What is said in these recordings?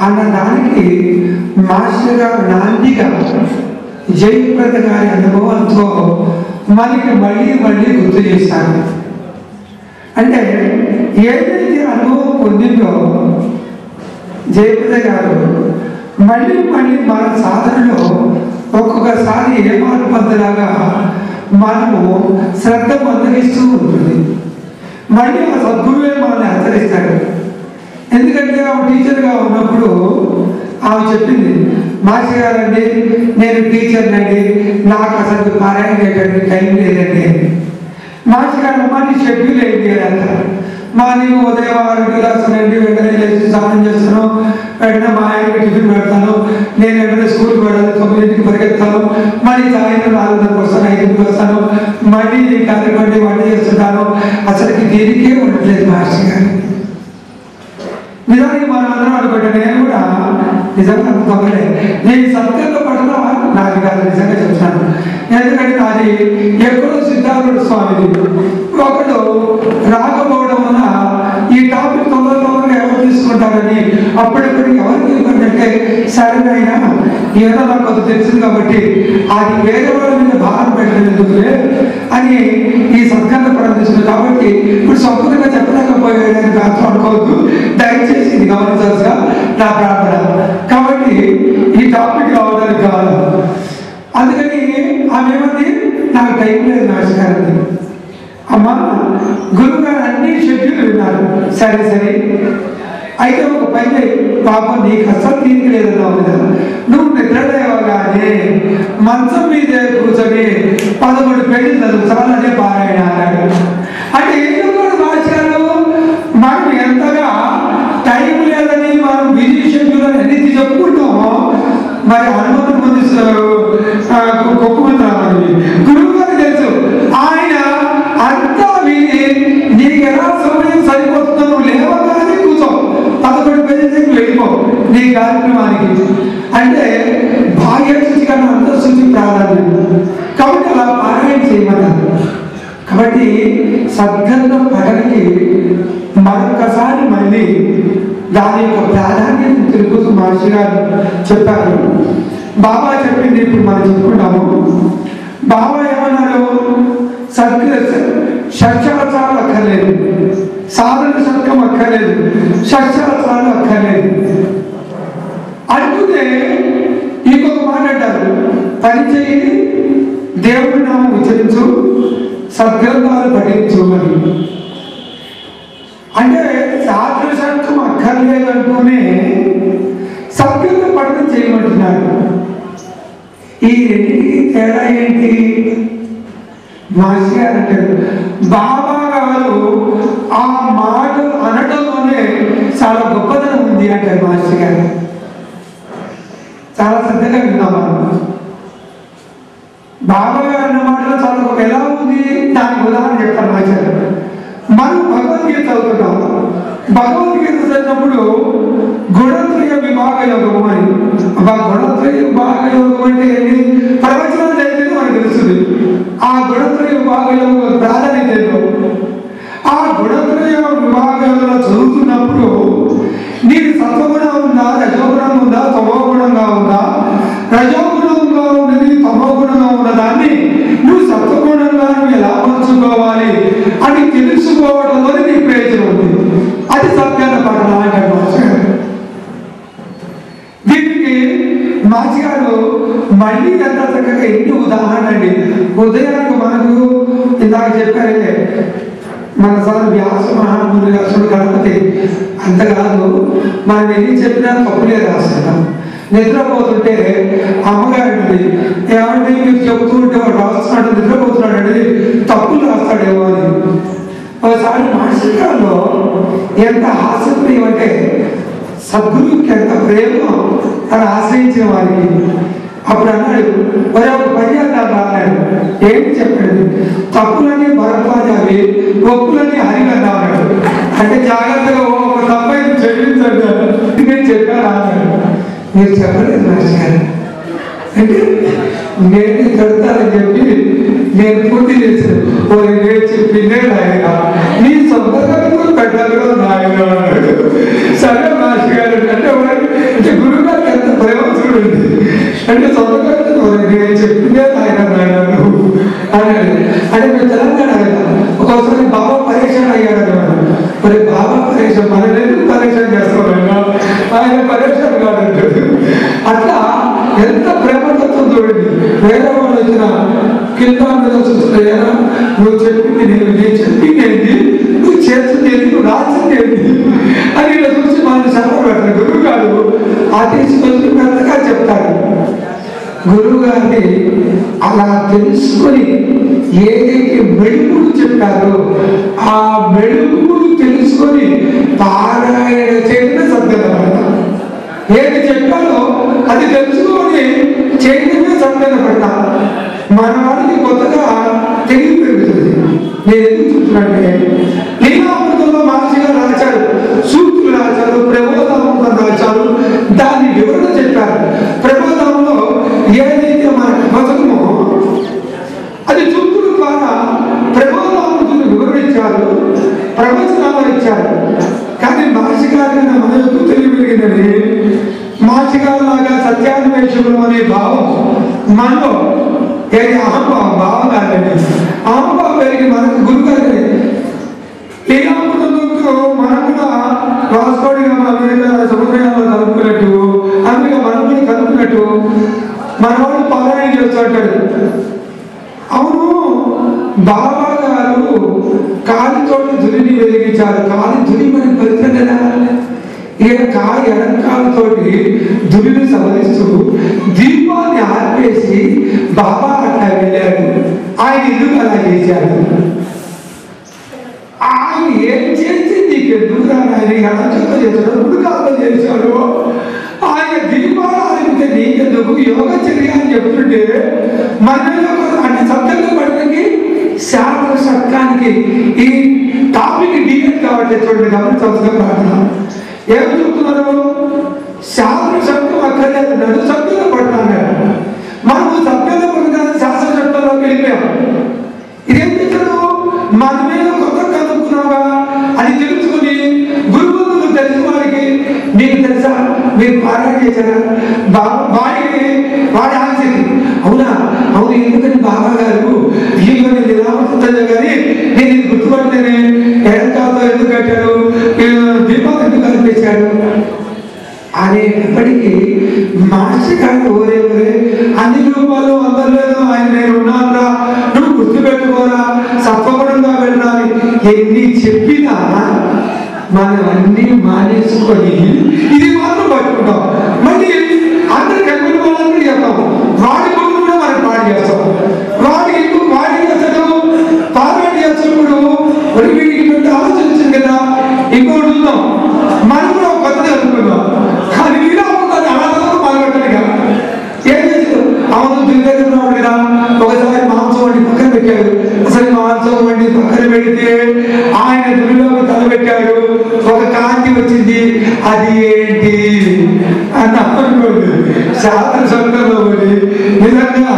అన్న దానికి మాస్టర్ గారు నాందిగా జయప్రద గారి అనుభవంతో మనకి మళ్ళీ మళ్ళీ గుర్తు చేశారు. అంటే ఏదైతే అనుభవం పొందిందో జయప్రద గారు మళ్ళీ మళ్ళీ మన సాధనలో ఒక్కొక్కసారి ఏమారు పొందలాగా మనము శ్రద్ధ మందగిస్తూ ఉంటుంది. మళ్ళీ ఆ సద్గురువే మనల్ని హెచ్చరిస్తాడు. ఎందుకంటే ఆమె టీచర్గా ఉన్నప్పుడు ఆమె చెప్పింది, మాస్టర్ గారండి నేను టీచర్నండి, నాకు అసలు పారాయణ చేయడానికి టైం లేదండి. మాస్టర్ గారు అమ్మ నీ షెడ్యూల్ ఏంటి అంట. మార్నింగ్ ఉదయం 6 గంటలండి, వెంటనే లేచి స్నానం చేస్తాను, వెంటనే మా ఆయనకి టిఫిన్ పెడతాను, నేను వెంటనే స్కూల్కి వెళ్ళాలి, 9ంటికి పరిగెత్తాను, మళ్ళీ సాయంత్రం 4ంటికి వస్తాను, 5ంటికి వస్తాను, మళ్ళీ కార్యక్రమం వంట చేస్తుంటాను. అసలుకి దీనికే ఉండట్లేదు మాస్టర్ గారు. నిజానికి మనం అందరం అనుకుంటే నేను కూడా నిజంగా అనుకోలే, నేను సత్యంలో పడదా నాకు కాదు, నిజంగా చెప్తాను. ఎందుకంటే అది ఎక్కడో సిద్ధార్థ స్వామిది ఒకడు రాకపోవడం వల్ల ఈ టాపిక్ తొందరగా ఎవరు తీసుకుంటారని అప్పుడప్పుడు ఎవరికి ఇవ్వంటే సరైన ఏదో నాకు కొంత తెలిసింది కాబట్టి అది వేరే వాళ్ళ మీద భారం పెట్టలేదులే అని ఈ సత్కార ప్రార్థిస్తుంది. కాబట్టి ఇప్పుడు సంపూర్ణంగా చెప్పలేకపోయాడని కాదు అనుకోవద్దు, దయచేసి ఇది గమనించాల్సిన నా ప్రార్థన. కాబట్టి ఈ టాపిక్ రావడానికి కావాలి. అందుకని ఆమె ఏమంది, నాకు టైం లేదు నమస్కారం. అమ్మ గురువు గారు అన్ని షెడ్యూల్ విన్నారు, సరే సరే అయితే ఒక పని పాపం నీకు అసలు తీరిక లేదన్నావు కదా, నువ్వు నిద్రలేవగానే మంచం మీదే కూర్చొని 11 పేజీలు చదువుతాను, అదే పారాయణ అన్నాడు. అంటే ఎందుకు మాస్టారు మనం ఎంతగా టైం లేదని మనం బిజీ షెడ్యూల్ అని ఎన్ని చెప్పుకుంటామో మరి అనుమతి పొందిస్తారు కొక్కుమంటారు. గురువు గారు తెలుసు, ఆయన అంతా విని నీకు ఎలా సమయం సరిపోతుందో నువ్వు లేవగానే కూర్చో, 11 పేజీలకు వెళ్ళిపో నీ కార్యక్రమానికి. అంటే భాగ్య శుచి కన్నా అంతఃశుచి ప్రాధాన్యం. కాబట్టి అలా పారాయణ చేయమన్నారు. కాబట్టి సద్గంధం పగలికి మరొకసారి మళ్ళీ దాని యొక్క ప్రాధాన్యత తిరుగుతూ మహర్షి గారు చెప్పారు. బాబా చెప్పింది ఇప్పుడు మనం చెప్పుకుంటాము. బాబా ఏమన్నారు, షట్శాస్త్రాలు అక్కర్లేదు, సాధన శతకం అక్కర్లేదు, షట్శాస్త్రాలు అక్కర్లేదు అంటూనే ఇంకొక మాట అంటారు, పని చేయి, దేవుడి నామం ఉచ్చరించు, సద్గ్రంథాలు పఠించు అని. అంటే సాధన శతకం అక్కర్లేదంటూనే సద్గ్రంథ పఠనం చేయమంటున్నారు. ఈ రెండింటికి తేడా ఏంటి? మాస్టర్ గారు అంటారు, బాబా గారు ఆ మాటలు అనడంలోనే చాలా గొప్పతనం ఉంది అంటారు మాస్టర్ గారు. చాలా శ్రద్ధగా విన్నాం. బాబా గారు అన్న మాటలు చాలా గొప్ప. ఎలా ఉంది దానికి ఉదాహరణ చెప్తాను మాస్టర్ గారు. మనం భగవద్గీత చదువుతున్నాం. భగవద్గీత చదివినప్పుడు గుణత్రయ విభాగ యోగం అని, గుణత్రయ విభాగ యోగం అంటే ఏంటి? ప్రవచనాలు అయితే మనకు తెలుస్తుంది. ఆ గుణత్రయ విభాగ యోగం ప్రాధాన్యత ఏంటో, ఆ గుణత్రయ విభాగ యోగంలో చదువుతున్నప్పుడు నీకు సత్వగుణం ఉందా, రజోగుణం ఉందా, తమోగుణంగా ఉందా, రజోగుణంగా ఉన్నది తమోగుణంగా ఉన్నదాన్ని నువ్వు సత్వగుణంగా నువ్వు ఎలా పంచుకోవాలి అని తెలుసుకోవడంలో నీకు ప్రయోజనం ఉంది. అది సత్యాన్ని పఠనం అంటారు మాస్టర్ గారు. దీనికి మాస్టర్ గారు మళ్ళీ ఎంత చక్కగా ఎన్ని ఉదాహరణ అండి. ఉదయానికి మనకు ఇందాక చెప్పారే, మన సార్ వ్యాస మహాముని రాసుడు గణపతి అంత కాదు, మనం ఎన్ని చెప్పినా తప్పులే రాస్తున్నాం. నిద్రపోతుంటే అమ్మగారండి ఏమంటే మీరు చెబుతూ ఉంటే వాడు రాస్తున్నాడు, నిద్రపోతున్నాడండి, తప్పులు రాస్తాడేమో అని. ఒకసారి మాస్టర్ గారిలో ఎంత హాస్యప్రియం అంటే సద్గురువుకి ఎంత ప్రేమ తను ఆశ్రయించిన వారికి. అప్పుడు అన్నాడు, మరి ఒక పర్యాలు రాన్నాడు. ఏంటి చెప్పాడు? తప్పులని భరద్వాజావి, ఒప్పులని హరిగన్నా అన్నాడు. అంటే జాగ్రత్తగా ఒక తప్పైన చెల్లించండి నేను చెప్పాను అన్నాడు. మీరు చెప్పలేదు మాస్టర్ గారు అంటే నేను కడతానని చెప్పి నేను పూర్తి చేశాను. నేను చెప్పిందే నాయన, నీ సొంతంగా పెట్టాలి నాయన అన్నాడు. సరే మాస్టర్ గారు అంటే కింద మీద చూస్తున్నాయా, నువ్వు చెప్పింది నేను చెప్పింది ఏంటి, నువ్వు చేస్తుంది ఏంటి, నువ్వు రాసింది ఏంటి అని ఇలా చూసి మనం శ్రమ పెట్టారు. గురువు గారు అతి కొంచెం పెద్దగా చెప్తారు. గురువు గారిని అలా తెలుసుకొని ఏదైతే మెడుగులు చెప్పారో ఆ మెడుగులు తెలుసుకొని పారాయణ చేయడమే సద్గతపడతాం. ఏది చెప్పాలో అది తెలుసుకొని చేయడమే సద్గతపడతాం. మన వాడికి కొత్తగా తెలివి పెరుగుతుంది. నేను ఎందుకు చెప్తున్నానంటే లీలామృతంలో మహర్షి గారు రాశారు, సూక్తులు రాశారు, ప్రబోధామృతం రాశారు, దాన్ని వివరణ చెప్పారు. ప్రబోధంలో ఏదైతే మనకు బతుకమో అది సూక్తుల ద్వారా ప్రబోధామృతులు వివరించారు, ప్రవచనాలు ఇచ్చారు. కానీ మహర్షి గారి మన యొక్క తెలివి పెరిగిందని మహర్షి గారు లాగా సత్యాన్వేషణం అనే భావం మనలో ఏది అహంభావం భావం కాదండి. అహంభావం పెరిగి మనకు గురువు గారి లీలామృతంతో మనం కూడా రాసుకోడిగా అమెరికా సముద్రంలో కలుపుకున్నట్టు అమెరికా మనం కూడా కలుపుకున్నట్టు మనవాడు పారాయణ చేస్తుంటాడు. అవును, బాబా గారు కాలితోటి దురిని వెలిగించారు. కాలి దురి మనకి పవిత్రం కదా. ఎడంకాలతోటి దురిని సవరిస్తూ దీపాన్ని ఆర్పేసి బాబా అట్లా వెళ్ళారు. ఆయన ఎందుకు అలా చేశారు? ఆయన ఏం చేసి నీకు ఎందుకు ఆయన ఎడంచేత చేశాడు, ఉడుకాలతో చేశాడు. ఆయన దీపాలు ఆరిపితే నీకెందుకు యోగచర్య అని చెప్తుంటే మనలో అంటే సత్యంగా పడడానికి శాస్త్ర శతకానికి ఈ టాపిక్ డీటెయిల్ కాబట్టి చూడండి. గమనించవలసిన ప్రార్థన ఏం చెప్తున్నారు? శాస్త్ర శబ్దం అక్కర్లేదు, నన్ను సత్యంగా పడుతున్నాను. మనము సత్యంగా పడుతున్నాను, శాస్త్ర శబ్దంలోకి వెళ్ళిపోయాం. ఇదేం చేశారు? మన మీద కొత్త కనుక్కున్నావా అని తెలుసుకుని గురువులు తెలిసిన వారికి మీకు తెలుసా, మీరు పారాయణ చేశారా, వాడి ఆసక్తి అవునా, అవును ఎందుకని బాబా గారు అయ్యో నేను ఇలా అవుతుందా కానీ నేను ఇది గుర్తుపడితేనే ఎడంకాలతో ఎందుకు కట్టాడు, దీపాలు ఎందుకు కనిపించాడు అనేటప్పటికీ మాస్టర్ గారు ఓరే ఓరే అన్ని రూపాలు అందలేదు, ఆయన నేను ఉన్నారా, నువ్వు గుర్తుపెట్టుకోరా, సత్వగుణంగా వెళ్ళాలి ఎన్ని చెప్పినా మనం అన్ని మానేసుకొని ఇది మాత్రం పట్టుకుంటాం. మళ్ళీ అందరు కలిపిన వాళ్ళందరూ చెప్తాం, వాడి గురించి కూడా మనం పాడు చేస్తాం. వాడి చేస్తాడు పారాయణ చేస్తున్నప్పుడు వీడికి ఆలోచించింది కదా, ఇంకోటి ఉందాం మనం కూడా ఒక కొత్త చదువుకుందాం. కానీ ఇలా అవుతుంది అలా మొదలుపెట్టాలి కదా. ఏం చేశారు? అవును దుర్గతున్నాడు కదా, ఒకసారి మాంసం వండి పక్కన పెట్టాడు. అసలు మాంసం వండి పక్కన పెడితే ఆయన దుర్లోకి తలబెట్టాడు, ఒక కాంతి వచ్చింది. అది ఏంటి అని అనుకోండి. శాస్త్ర శబ్దంలో పడి నిజంగా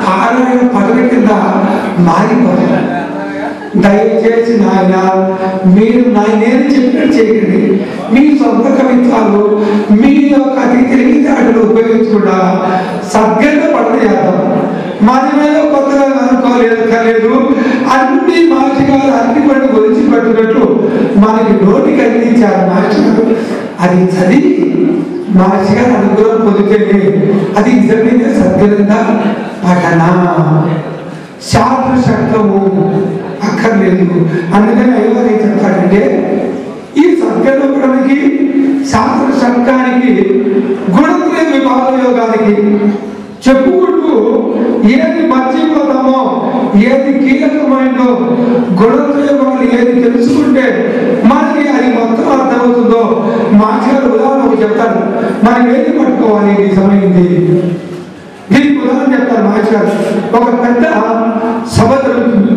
పారాయణ పదవి కింద మారిపోతారు. దయచేసి నాయన మీరు నేను చెప్పినట్టు చేయకండి. మీ సొంత కవిత్వాలు మీ యొక్క అతి తెలివితేటలు ఉపయోగించకుండా సద్గత పడదేద్దాం. మన మీద కొత్తగా అనుకోలేదు. అన్ని మహర్షి గారు అన్ని పట్టు ఒలిచి పట్టినట్టు మనకి నోటికి అందించారు మహర్షి గారు. అది చదివి మహర్షి గారు అనుగ్రహం పొందితేనే అది నిజమైన సద్గత పఠన. శాస్త్ర శబ్దము అక్కర్లేదు. అందుకని అయ్యవారు ఏం చెప్తాడంటే ఈ సద్గతపడానికి శాస్త్ర శబ్దానికి గుణత్రయ విభాగ యోగానికి చెప్పుకుంటూ ఏది మర్చిపోతామో ఏది కీలకమైందో గుణత్రయోగాలు ఏది తెలుసుకుంటే మనకి అది మొత్తం అర్థమవుతుందో మాస్టర్ ఉదాహరణ చెప్తారు. మనం ఏది పట్టుకోవాలి ఈ సమయంది దీనికి ఉదాహరణ చెప్తారు మాస్టర్. ఒక పెద్ద సభ జరుగుతుంది.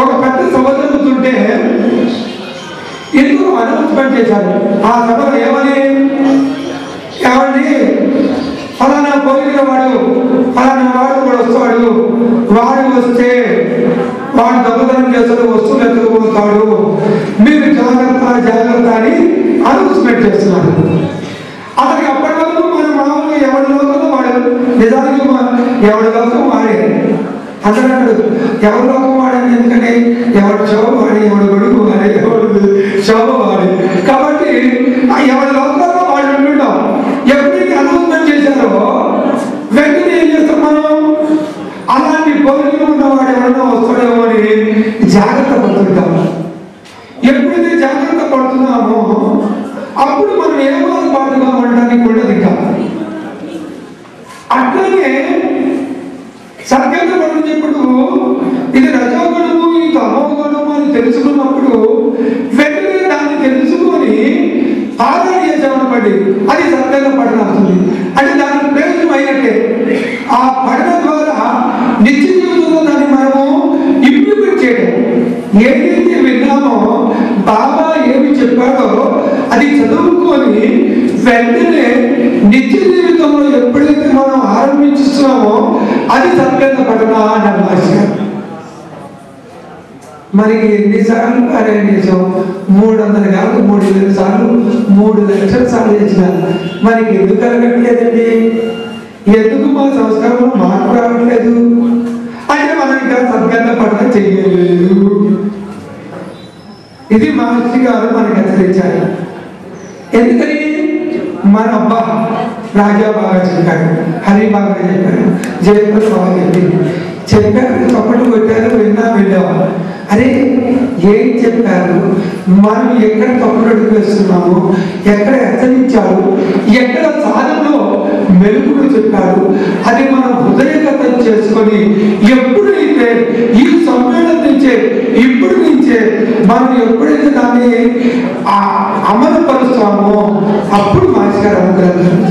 ఒక పెద్ద సభ జరుగుతుంటే ఎందుకు అనౌన్స్మెంట్ చేశారు. ఆ సభలో ఏమని ఫలానా పోలిన వాడు ఫలానా వాడు కూడా వస్తాడు, వాడు వస్తే వాడు దొంగతనం చేస్తాడు, వస్తువులు ఎత్తుకుపోతాడు, మీరు జాగ్రత్త అని అనౌన్స్మెంట్ చేస్తున్నారు. అతనికి అప్పటి వరకు మన మామూలుగా ఎవరి లోకంలో వాడు, నిజానికి ఎవరి లోకం వాడే. అందరూ ఎవరి లోకం వాడని, ఎందుకంటే ఎవడు శోభ వాడి, ఎవడు గొడుగు వాడి, ఎవడు శోభ వాడి. కాబట్టి ఎవరి లోకంలో వాళ్ళు ఉంటుంటాం. ఎప్పుడైతే అనౌన్స్మెంట్ చేశారో వెంటనే ఏం చేస్తాం మనం? అలాంటి అది సత్యంగా పఠనం అవుతుంది. అంటే దానికి ప్రయోజనం అయినట్టే. ఆ పఠనం ద్వారా నిత్య జీవితంలో దాన్ని మనము ఇంప్లిమెంట్ చేయడం. ఏదైతే విన్నామో బాబా ఏమి చెప్పాడో అది చదువుకొని వెంటనే నిత్య జీవితంలో ఎప్పుడైతే మనం ఆరంభిస్తున్నామో అది సత్యంగా పఠనం అన్నారు మాస్టర్. మనకి ఎన్నిసార్లు పారాయణ చేసాం? 300 కాదు 3000 సార్లు, 3 లక్షల సార్లు చేసిన మనకి ఎందుకు కలగట్లేదండి? ఎందుకు మన సంస్కారంలో మార్పు రావట్లేదు? అంటే మనం ఇంకా సద్గంధ పఠనం చెయ్యలేదు. ఇది మహర్షి గారు మనకు హెచ్చరించారు. ఎందుకని? మన అబ్బా రాజా బాగా చెప్పాడు, హరి బాగా చెప్పాడు, జయపతి బాగా చెప్పింది, చెప్పారు, చప్పట్లు కొట్టారు, వెళ్ళాం. అరే ఏం చెప్పారు? మనం ఎక్కడ తప్పుడు అడుగు వేస్తున్నాము, ఎక్కడ హెచ్చరించాడు, ఎక్కడ సాధనలో మెలుగులు చెప్పాడు, అది మనం హృదయగతం చేసుకొని ఎప్పుడైతే ఈ సమ్మేళనం నుంచే ఇప్పుడు నుంచే మనం ఎప్పుడైతే దాన్ని అమలు పరుస్తామో అప్పుడు మాస్టర్ అనుగ్రహం.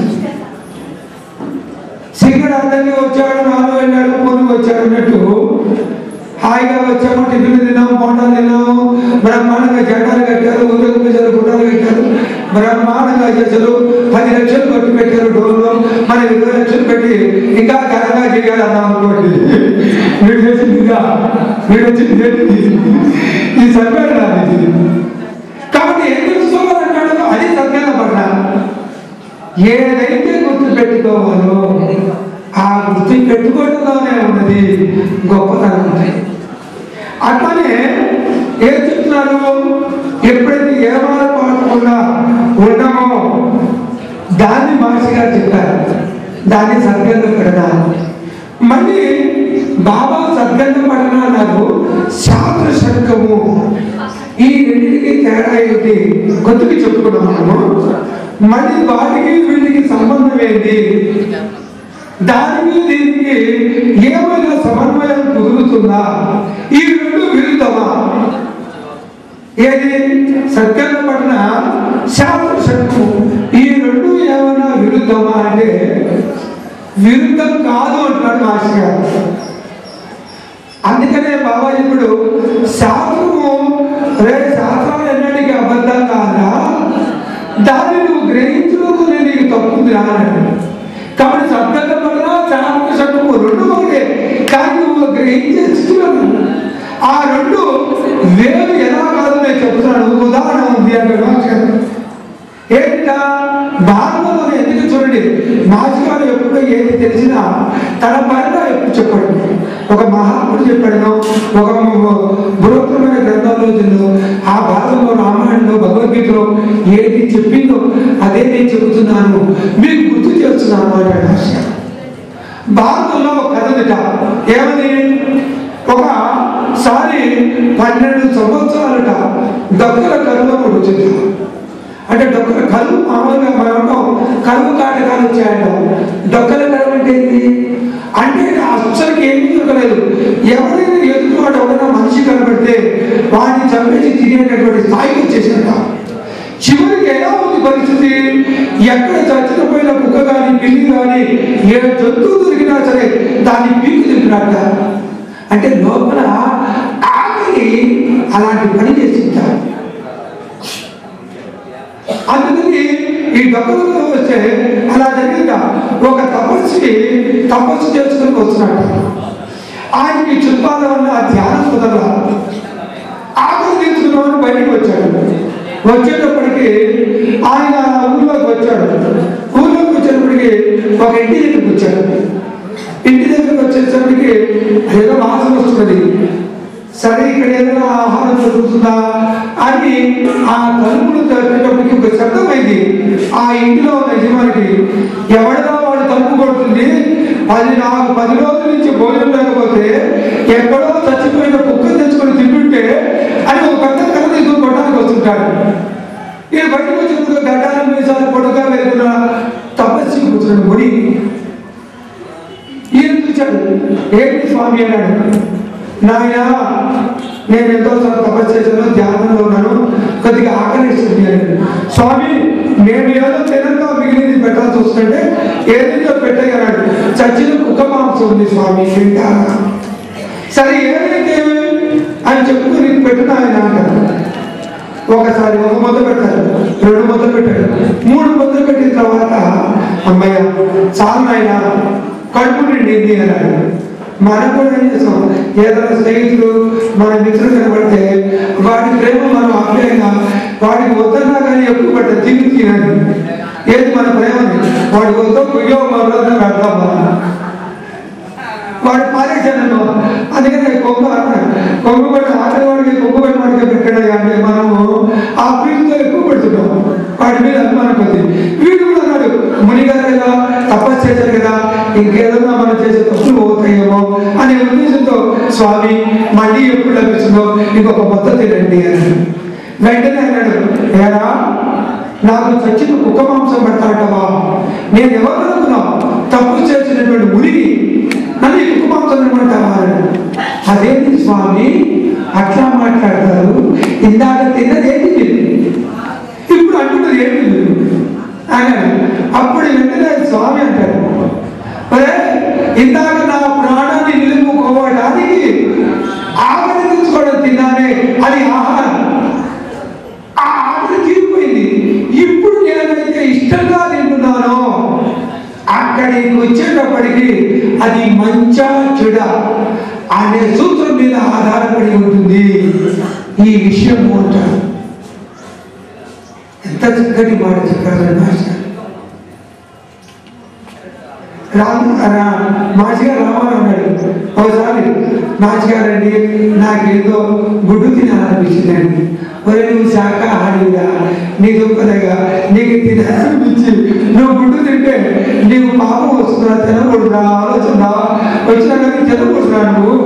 సింగడు అందరినీ వచ్చాడు, నాలుగు వెళ్ళాడు, పూర్ణి వచ్చాడు అన్నట్టు హాయిగా వచ్చాము, టిఫిన్ తిన్నాము, బొండాలు తిన్నాము, బ్రహ్మాండంగా జెండాలు కట్టారు, ఊరేగు ప్రజలు గుండాలు కట్టారు, బ్రహ్మాండంగా చేశారు, 10 లక్షలు కొట్టి పెట్టారు డోర్లో, మనం 20 లక్షలు పెట్టి ఇంకా ఘనంగా చేయాలి అన్నాం అనుకోండి. వీడు చేసింది వీడు వచ్చింది ఈ సమ్మేళనాన్ని. కాబట్టి ఏం తెలుసుకోవాలంటాడు? అది సత్యాన పడ్డ. ఏదైతే గుర్తు పెట్టుకోవాలో ఆ గుర్తు పెట్టుకోవడంలోనే ఉన్నది గొప్పతనం. అట్లానే ఏం చెప్తున్నారు? ఎప్పుడైతే ఏ మారకుండా ఉండమో దాన్ని మహర్షి గారు చెప్పారు, దాన్ని సద్గంధ పఠన. మళ్ళీ బాబా సద్గంధ పఠన అన్నారు, శాస్త్ర శంఖము. ఈ రెండింటికి తేడా ఏంటి కొద్దిగా చెప్పుకున్నాం మనము. మళ్ళీ వాటికి వీటికి సంబంధం ఏంటి, దానికి దీనికి ఏమైనా సమన్వయం కుదురుతుందా, ఈ రెండు విరుద్ధమా? ఏది సత్యంగా పడిన శాస్త్ర శక్తి, ఈ రెండు ఏమైనా విరుద్ధమా అంటే విరుద్ధం కాదు అంటున్నాడు మాస్టర్ గారు. అందుకనే బాబా ఇప్పుడు శాస్త్రము శాస్త్రాలు ఎన్నటికీ అబద్ధం కాదా, దాన్ని నువ్వు గ్రహించడం నీకు తప్పుంది రానట్టు. కాబట్టి సత్యంగా పడినా శాస్త్ర శక్తి రెండు ఒకటే, కానీ నువ్వు గ్రహించేస్తున్నావు. ఆ రెండు వేరు ఎలా కాదు నేను చెప్తున్నాను. ఉదాహరణ ఉంది అంటే ఏంటా భారతంలో ఎందుకు చూడండి, మాస్టర్ ఎప్పుడో ఏది తెలిసినా తన పరంగా ఎప్పుడు చెప్పాడు. ఒక మహాత్ముడు చెప్పాడు, ఒక బృహత్తరమైన గ్రంథాల్లో చదివాను, ఆ భారతంలో రామాయణంలో భగవద్గీతలో ఏది చెప్పిందో అదే నేను చెబుతున్నాను, మీకు గుర్తు చేస్తున్నాను అంటాడు మాస్టర్. భారతంలో ఒక కథ ఉందిట. ఏమని? ఒకసారి 12 సంవత్సరాలుట డొక్కల కరువు వచ్చింది. అంటే డొక్కల కరువు మామూలుగా మనం అంటాం కరువు కాటకాలు వచ్చాయంట. డొక్కల కరువు అంటే ఏంటి అంటే అస్సలకి ఏమీ దొరకలేదు. ఎవరైనా ఎదుటివాడు ఎవరైనా మనిషి కనబడితే వాడిని చంపేసి తినేటటువంటి స్థాయికి వచ్చేసింట. చివరికి ఎలా ఉంది పరిస్థితి? ఎక్కడ చచ్చిపోయిన కుక్క కానీ పిల్లి కానీ ఏ జంతువు దొరికినా సరే దాన్ని పీకు తింటున్నట్ట. అంటే లోపల ఆకలి అలాంటి పని చేస్తుంటారు. అందుకని ఈ డబ్బులతో వస్తే అలా జరిగిందా? ఒక తపస్సు చేసుకుని వస్తున్నాడు. ఆయనకి చుట్టాల వల్ల ఆ ధ్యానం కుదర ఆకలి తీసుకున్నవాడు బయటికి వచ్చాడు. వచ్చేటప్పటికి ఆయన ఊళ్ళోకి వచ్చాడు. ఊళ్ళోకి వచ్చేటప్పటికి ఒక ఇంటి దగ్గరికి వచ్చాడు. ఇంటి దగ్గరికి వచ్చేసరికి ఏదో వాసన వస్తున్నది. సరే ఇక్కడ ఏదైనా ఆహారం దొరుకుతుందా అని ఆ తలుపులు తగ్గేటప్పటికి ఒక శబ్దం అయింది. ఆ ఇంటిలో ఉన్న యజమానికి, ఎవడో వాడు తలుపు కొడుతుంది, నాకు 10 రోజుల నుంచి భోజనం లేకపోతే ఎక్కడో చచ్చిపోయిన కుక్కను తెచ్చుకొని తింటుంటే అని ఒక పెద్ద కథ తీసుకుని కొట్టడానికి వస్తుంటాడు. ఈయన బయటకు వచ్చినప్పుడు గడ్డాలు మీసాలు పొడుగా వెళ్తున్న తపస్సు కూర్చున్నాడు గుడి. ఈయన చూశాడు. ఏంటి స్వామి అన్నాడు. నాయన నేను ఎంతోసార్లు తపస్సు చేశాను, ధ్యానంలో ఉన్నాను, కొద్దిగా ఆకలిస్తుంది అని. స్వామి నేను ఏదో తినంగా మిగిలింది పెట్టాల్సి వస్తుంటే ఏదైతే పెట్టగలడు, చచ్చిన కుక్క మాంసం ఉంది స్వామి తింటారా? సరే ఏదైతే అని చెప్పుకుని పెట్టిన ఆయన అంటారు. ఒకసారి ఒక ముద్ద పెట్టారు, 2 ముద్దలు పెట్టాడు, 3 ముద్దలు పెట్టిన తర్వాత అమ్మయ్య చాలా ఆయన కడుపు నిండింది అన్నాడు. మనం కూడా ఏం చేస్తాం, ఏదైనా స్నేహితులు మన మిత్రులు కనబడితే వాడి ప్రేమ మనం ఆప్యాయంగా వాడికి వద్దన్నా కానీ ఎక్కువ పడ్డా తినాలి. ఏది మన ప్రేమని వాడి వద్ద కుయ్యో మరో పెడతాం మనం, వాడు పారేశాను. అందుకని కొమ్ముబడి ఆటవాడికి కొమ్ముబడి వాడికి పెట్టాడు అంటే మనము ఆ ప్రీతితో ఎక్కువ పెడుతున్నాం, వాడి మీద అభిమానం కొద్ది. వీడు కూడా అన్నాడు, మునిగారు కదా, తపస్సు చేశారు కదా, ఇంకేదన్నా మనం చేసే తప్పులు పోతాయేమో అనే ఉద్దేశంతో స్వామి మళ్ళీ ఎప్పుడు లభిస్తుందో ఇంకొక మొత్తం తినండి అని. వెంటనే అన్నాడు, ఏరా నాకు చచ్చిన కుక్క మాంసం పెడతాంటావా? నేను ఎవరు అనుకున్నావు? తప్పు చేసినటువంటి మునిగి నన్ను ఈ కుక్క మాంసం తినమంటావా? అదేంటి స్వామి అట్లా మాట్లాడతారు? ఇందాక తిన్నదేంటి, ఇప్పుడు అంటున్నది ఏంటి అన్నాడు. అప్పుడు వెంటనే స్వామి అంటారు, ఇందాక నా ప్రాణాన్ని నిలుపుకోవడానికి ఆకలి తీసుకోవడం తిన్నానే, అది ఆహారం. ఆ ఆకలి తీరిపోయింది. ఇప్పుడు నేనైతే ఇష్టంగా తింటున్నానో అక్కడికి వచ్చేటప్పటికి అది మంచా చెడ అనే సూత్రం మీద ఆధారపడి ఉంటుంది ఈ విషయం అంటారు. ఎంత చక్కటి మాట చెప్పారు మాచిగారు రామారావు అన్నాడు. ఒకసారి మాచిగారండి నాకేదో గుడ్డు తినాలనిపించిందండి. ఒరే నువ్వు శాకాహారిగా, నీ దుఃఖదగా, నీకు తినాలనిపించి నువ్వు గుడ్డు తింటే నీకు పాపం వస్తుందా? తినకూడదురా? ఆలోచన వచ్చినా కానీ తినకూడదురా, నువ్వు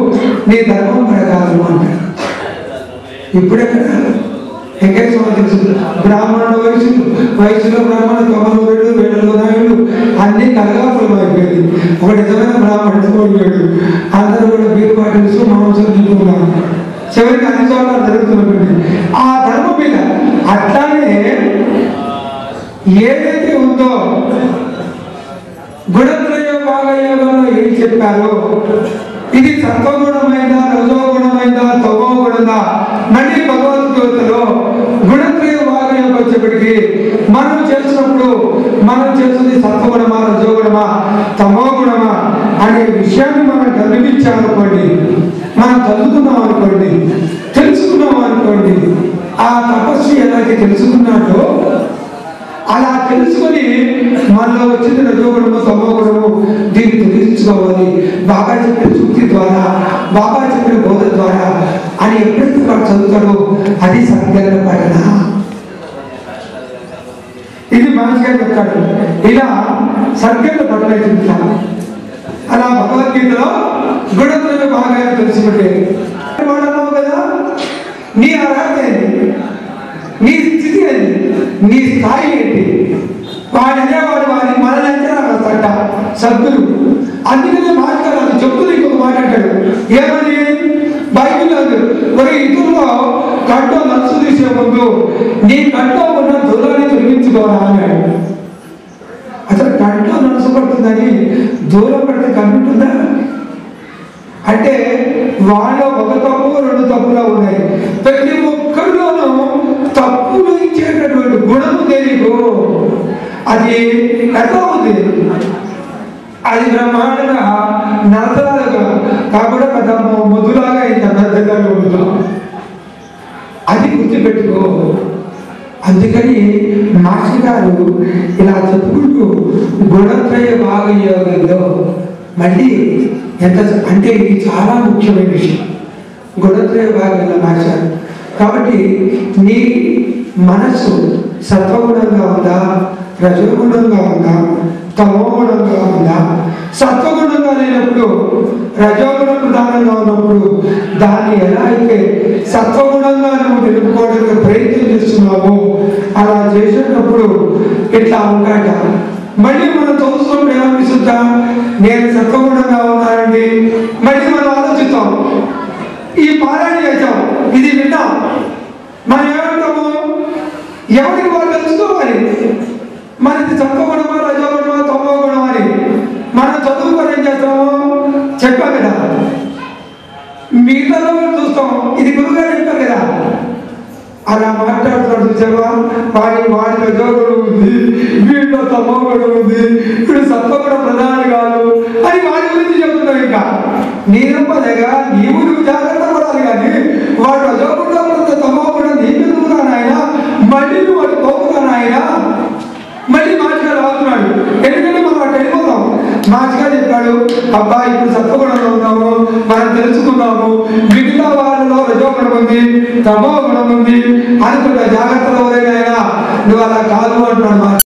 నీ ధర్మం పెరగాలి అంటాడు. ఇప్పుడెక్కడ వెంకటేశ్వర తెలుసు, బ్రాహ్మణుల వయసులో బ్రాహ్మణ కమలుడు వేడలు నాయుడు అన్ని కలగాపులం అయిపోయింది. ఒక నిజమైన బ్రాహ్మణుడు అందరూ కూడా బీరు బాటిల్స్ మాంసం తింటున్నారు. చివరికి అన్ని చోట్ల జరుగుతున్నటువంటి ఆ ధర్మం మీద అట్లానే ఏదైతే ఉందో గుణత్రయ భాగయోగంలో ఏం చెప్పారో, ఇది సత్వగుణమైందా, రజోగుణమైందా, తమోగుణందా? మళ్ళీ భగవద్గీతలో గుణత్రయ భాగయోగం వచ్చేప్పటికీ మనం చేస్తున్నప్పుడు మనం చేస్తుంది సత్వగుణమా, రజోగుణమా, తమోగుణమా అనే విషయాన్ని మనం గమనించామనుకోండి, మనం చదువుతున్నాం అనుకోండి, తెలుసుకున్నాం అనుకోండి, ఆ తపస్సు ఎలాగే తెలుసుకున్నాడో అలా తెలుసుకొని మనలో వచ్చిన రజోగుణము, తమోగుణము దీన్ని తెలుసుకోవాలి. బాగా చెప్పిన సూక్తి ద్వారా, బాగా చెప్పిన బోధ ద్వారా అని ఎప్పుడైతే వాడు చదువుతాడో అది సత్యన పఠన. ఇది మంచిగా చెప్తాడు. ఇలా సత్యన పఠన చెప్తాను. అలా భగవద్గీతలో గుణత్రయ బాగా తెలుసుకుంటే వాడన్నావు కదా, నీ అర్హత ఏంటి, నీ స్థితి ఏంటి, నీ స్థాయి ఏంటి? వాడనేవాడు వాడి మనలంటే రాస్తాడ సద్గురు. అందుకనే మాట్లాడాలి చెప్తూ ఇంకొక మాట అంటాడు, ఏమని బైబిల్ ఒక ఇతరులో కంట్లో నలుసు తీసే ముందు నీ కంట్లో ఉన్న దూరాన్ని తొలగించుకోరా అన్నాడు. అసలు కంట్లో నలుసు పడుతుందని దూరం పడితే కనిపిస్తుందా? అంటే వాళ్ళ ఒక తప్పు 2 తప్పులు ఉన్నాయి. ప్రతి ఒక్కరిలోనూ తప్పులు ఇచ్చేటటువంటి గుణము తెలియదు. అది ఎట్లా ఉంది, అది బ్రహ్మాండంగా నరసలాగా కాకుండా పెద్ద ముద్దులాగా ఇంత పెద్దగా ఉంటున్నాం. అది గుర్తుపెట్టుకో. అందుకని మాస్టర్ గారు ఇలా చెప్పుకుంటూ గుణత్రయ భాగయోగంలో మళ్ళీ ఎంత అంటే ఇది చాలా ముఖ్యమైన విషయం. గుణత్రయ భాగంలో మాస్టర్ కాబట్టి నీ మనస్సు సత్వగుణంగా ఉందా, రజోగుణంగా ఉందా, తమోగుణంగా ఉందా? సత్వగుణంగా లేనప్పుడు, రజోగుణ ప్రధానంగా ఉన్నప్పుడు దాన్ని ఎలా అయితే సత్వగుణంగా నువ్వు నిలుపుకోవడానికి ప్రయత్నం చేస్తున్నావు అలా చేసేటప్పుడు ఇట్లా ఉంటాట. మళ్ళీ మనం చదువుతున్నప్పుడు ఏమనిపిస్తుందా, నేను సత్వగుణంగా ఉన్నానండి. మళ్ళీ మనం ఆలోచిస్తాం, ఈ పారాయణ చేసాం ఇది విన్నాం. మనం ఏమంటాము? ఎవరికి వాళ్ళు తెలుసుకోవాలి. మనది సత్వగుణమా, రజోగుణమా, తమో గుణమా అని మనం చదువుకొని ఏం చేస్తాము? చెప్పాం కదా, మిగతాలో చూస్తాం. ఇది గురువుగారు చెప్పారు కదా, అలా మాట్లాడుతున్నాడు చూసావా, వాడి రజోగుణం ఉంది, వీడిలో తమో గుణం ఉంది, వీడు సత్వగుణం ప్రధాని కాదు అని వాడి గురించి చెప్తున్నావు. ఇంకా నీరుపదగా నువ్వు జాగ్రత్త పడాలి, కానీ వాడు రజోగుణం తమో గుణం నీకెందుకు నాయన, మళ్ళీ నువ్వు వాడు పోకున్నాను ఆయన, మళ్ళీ మాటగా రావుతున్నాడు. ఎందుకంటే మనం అటు వెళ్ళిపోతాం. మాటగా చెప్పాడు, అబ్బా ఇప్పుడు సత్వగుణంలో ఉన్నాము, మనం తెలుసుకున్నాము, మిగతా వాళ్ళలో రజోగుణం ఉంది, తమో గుణం ఉంది అనుకుంటా, జాగ్రత్తలో అయినా నువ్వు అలా కాదు అంటున్నాడు.